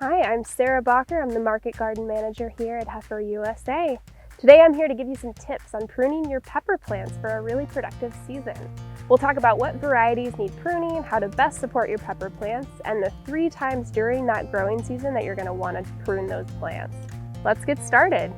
Hi, I'm Sarah Bacher. I'm the Market Garden Manager here at Heifer USA. Today I'm here to give you some tips on pruning your pepper plants for a really productive season. We'll talk about what varieties need pruning, how to best support your pepper plants, and the 3 times during that growing season that you're going to want to prune those plants. Let's get started.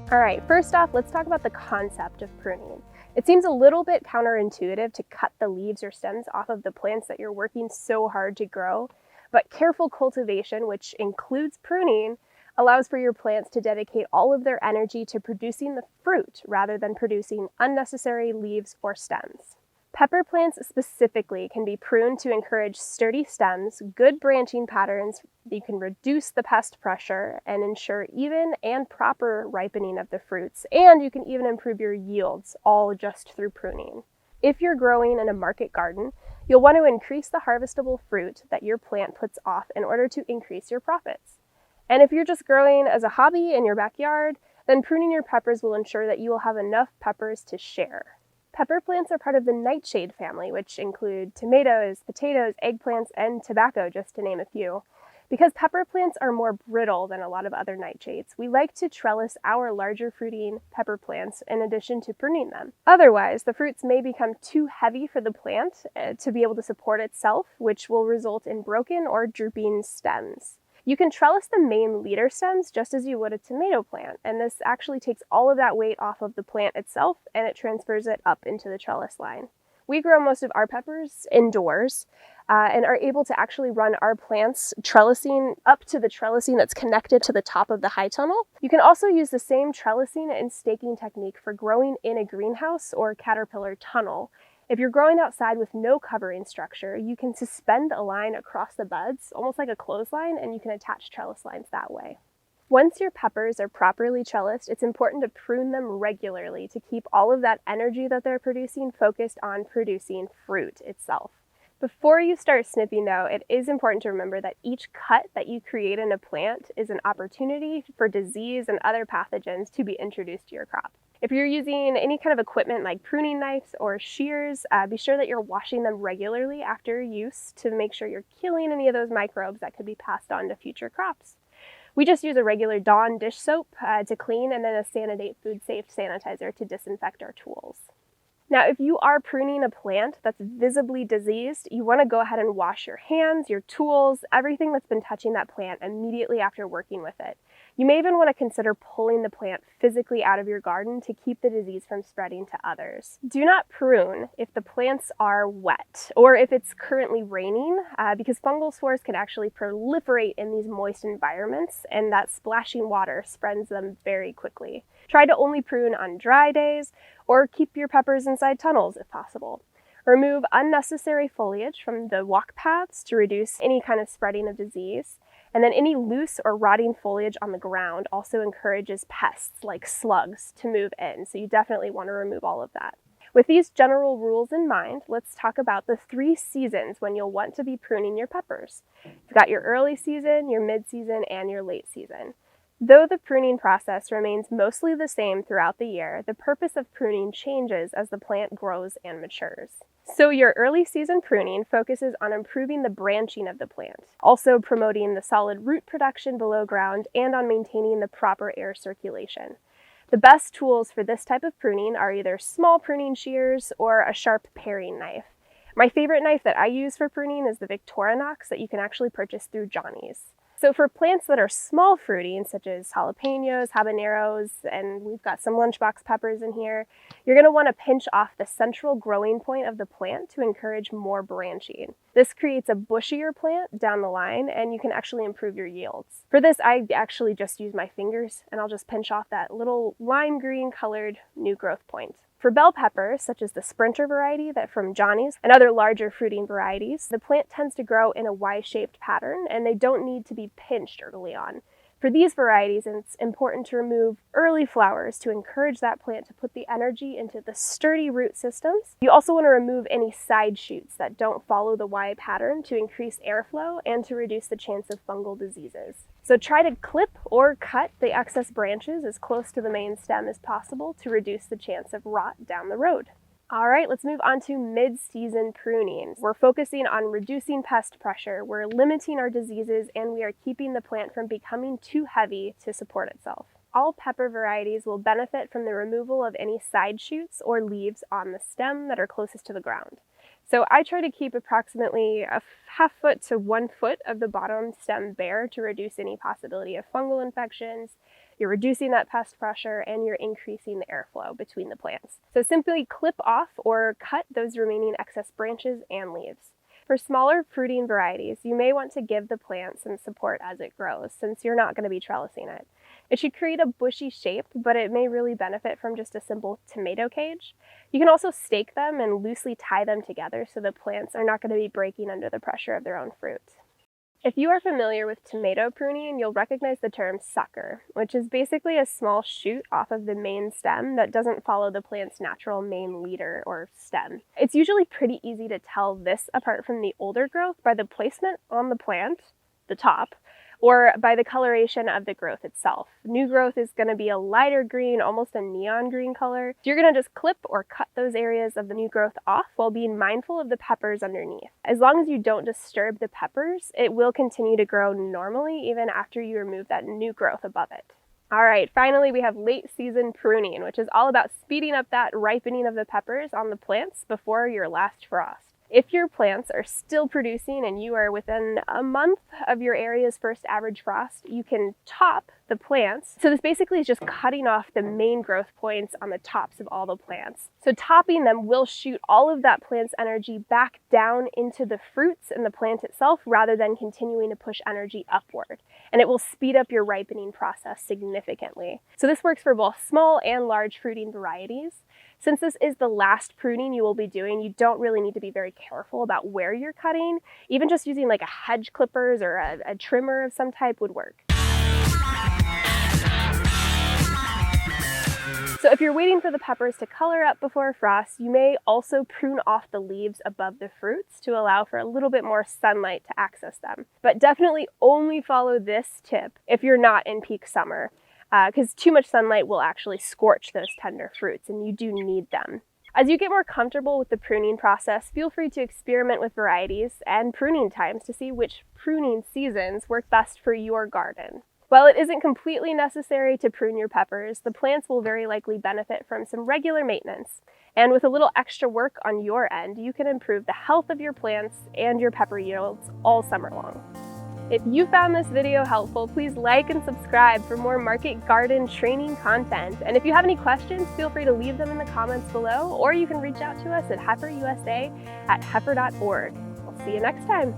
All right, first off, let's talk about the concept of pruning. It seems a little bit counterintuitive to cut the leaves or stems off of the plants that you're working so hard to grow, but careful cultivation, which includes pruning, allows for your plants to dedicate all of their energy to producing the fruit rather than producing unnecessary leaves or stems. Pepper plants specifically can be pruned to encourage sturdy stems, good branching patterns. You can reduce the pest pressure and ensure even and proper ripening of the fruits, and you can even improve your yields, all just through pruning. If you're growing in a market garden, you'll want to increase the harvestable fruit that your plant puts off in order to increase your profits. And if you're just growing as a hobby in your backyard, then pruning your peppers will ensure that you will have enough peppers to share. Pepper plants are part of the nightshade family, which include tomatoes, potatoes, eggplants, and tobacco, just to name a few. Because pepper plants are more brittle than a lot of other nightshades, we like to trellis our larger fruiting pepper plants in addition to pruning them. Otherwise, the fruits may become too heavy for the plant to be able to support itself, which will result in broken or drooping stems. You can trellis the main leader stems just as you would a tomato plant, and this actually takes all of that weight off of the plant itself and it transfers it up into the trellis line. We grow most of our peppers indoors and are able to actually run our plants trellising up to the trellising that's connected to the top of the high tunnel. You can also use the same trellising and staking technique for growing in a greenhouse or caterpillar tunnel. If you're growing outside with no covering structure, you can suspend a line across the buds, almost like a clothesline, and you can attach trellis lines that way. Once your peppers are properly trellised, it's important to prune them regularly to keep all of that energy that they're producing focused on producing fruit itself. Before you start snipping though, it is important to remember that each cut that you create in a plant is an opportunity for disease and other pathogens to be introduced to your crop. If you're using any kind of equipment like pruning knives or shears, be sure that you're washing them regularly after use to make sure you're killing any of those microbes that could be passed on to future crops. We just use a regular Dawn dish soap to clean and then a Sanidate food safe sanitizer to disinfect our tools. Now, if you are pruning a plant that's visibly diseased, you want to go ahead and wash your hands, your tools, everything that's been touching that plant immediately after working with it. You may even want to consider pulling the plant physically out of your garden to keep the disease from spreading to others. Do not prune if the plants are wet or if it's currently raining, because fungal spores can actually proliferate in these moist environments, and that splashing water spreads them very quickly. Try to only prune on dry days or keep your peppers inside tunnels if possible. Remove unnecessary foliage from the walk paths to reduce any kind of spreading of disease. And then any loose or rotting foliage on the ground also encourages pests like slugs to move in, so you definitely want to remove all of that. With these general rules in mind, let's talk about the 3 seasons when you'll want to be pruning your peppers. You've got your early season, your mid-season, and your late season. Though the pruning process remains mostly the same throughout the year, the purpose of pruning changes as the plant grows and matures. So your early season pruning focuses on improving the branching of the plant, also promoting the solid root production below ground and on maintaining the proper air circulation. The best tools for this type of pruning are either small pruning shears or a sharp paring knife. My favorite knife that I use for pruning is the Victorinox that you can actually purchase through Johnny's. So for plants that are small fruiting, such as jalapenos, habaneros, and we've got some lunchbox peppers in here, you're going to want to pinch off the central growing point of the plant to encourage more branching. This creates a bushier plant down the line, and you can actually improve your yields. For this, I actually just use my fingers, and I'll just pinch off that little lime green colored new growth point. For bell peppers, such as the Sprinter variety that from Johnny's and other larger fruiting varieties, the plant tends to grow in a Y-shaped pattern and they don't need to be pinched early on. For these varieties, it's important to remove early flowers to encourage that plant to put the energy into the sturdy root systems. You also want to remove any side shoots that don't follow the Y pattern to increase airflow and to reduce the chance of fungal diseases. So try to clip or cut the excess branches as close to the main stem as possible to reduce the chance of rot down the road. All right, let's move on to mid-season pruning. We're focusing on reducing pest pressure, we're limiting our diseases, and we are keeping the plant from becoming too heavy to support itself. All pepper varieties will benefit from the removal of any side shoots or leaves on the stem that are closest to the ground. So I try to keep approximately a half foot to 1 foot of the bottom stem bare to reduce any possibility of fungal infections. You're reducing that pest pressure and you're increasing the airflow between the plants. So simply clip off or cut those remaining excess branches and leaves. For smaller fruiting varieties, you may want to give the plant some support as it grows, since you're not going to be trellising it. It should create a bushy shape, but it may really benefit from just a simple tomato cage. You can also stake them and loosely tie them together so the plants are not going to be breaking under the pressure of their own fruit. If you are familiar with tomato pruning, you'll recognize the term sucker, which is basically a small shoot off of the main stem that doesn't follow the plant's natural main leader or stem. It's usually pretty easy to tell this apart from the older growth by the placement on the plant, the top, or by the coloration of the growth itself. New growth is going to be a lighter green, almost a neon green color. So you're going to just clip or cut those areas of the new growth off while being mindful of the peppers underneath. As long as you don't disturb the peppers, it will continue to grow normally even after you remove that new growth above it. All right, finally we have late season pruning, which is all about speeding up that ripening of the peppers on the plants before your last frost. If your plants are still producing and you are within a month of your area's first average frost, you can top the plants. So this basically is just cutting off the main growth points on the tops of all the plants. So topping them will shoot all of that plant's energy back down into the fruits and the plant itself rather than continuing to push energy upward. And it will speed up your ripening process significantly. So this works for both small and large fruiting varieties. Since this is the last pruning you will be doing, you don't really need to be very careful about where you're cutting. Even just using like a hedge clippers or a trimmer of some type would work. So if you're waiting for the peppers to color up before frost, you may also prune off the leaves above the fruits to allow for a little bit more sunlight to access them. But definitely only follow this tip if you're not in peak summer, because too much sunlight will actually scorch those tender fruits and you do need them. As you get more comfortable with the pruning process, feel free to experiment with varieties and pruning times to see which pruning seasons work best for your garden. While it isn't completely necessary to prune your peppers, the plants will very likely benefit from some regular maintenance. And with a little extra work on your end, you can improve the health of your plants and your pepper yields all summer long. If you found this video helpful, please like and subscribe for more market garden training content. And if you have any questions, feel free to leave them in the comments below, or you can reach out to us at heiferusa@heifer.org. We'll see you next time.